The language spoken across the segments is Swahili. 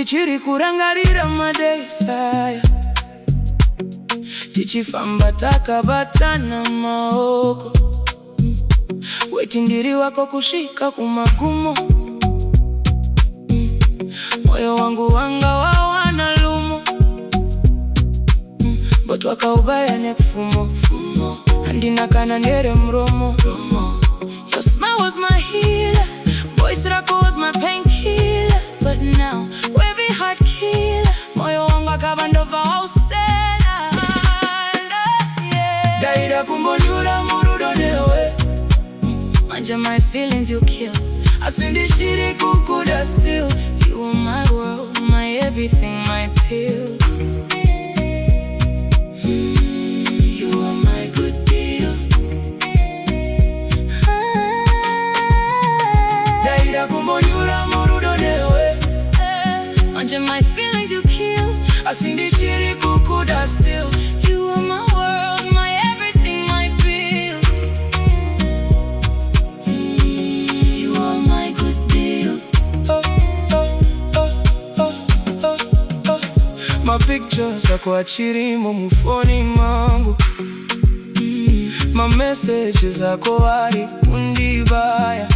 ndichiri kurangarira madesaya tichifamba takabatana maoko weti ndiri wako kushika kumagumo moyo wangu wanga wawana lumo but wakaubaya nepfumo handina kana nere mromo. Your smile was my healer, voice rako was my painkiller, but now every heart killer moyo wangu akabandova wausela. Daira kumbonyura murudo newe manje my feelings you kill. Asindishiri kukuda still. You are my world, my everything, my pill. You are my good deal. Daira kumbonyura murudo newe manje my feelings you kill. Asindishiri kukuda still. You are my world, my everything, my pill. You are my good deal. My pictures akuachirimo mufoni mangu. My messages akuari kundibaya.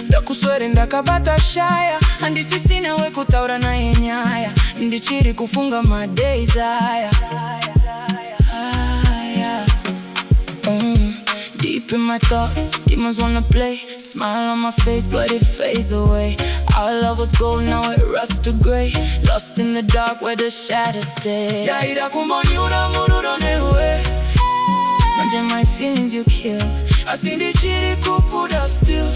Ndakuswere ndakabata shaya. Handisi sina we kutaura na yenyaya. Ndichiri kufunga my days aya. Deep in my thoughts, demons wanna play. Smile on my face but it fades away. Our love was gold, now it rusts to gray. Lost in the dark where the shadows stay. Daira kumbonyura murudo newe manje my feelings you kill. Asindichiri kukuda still.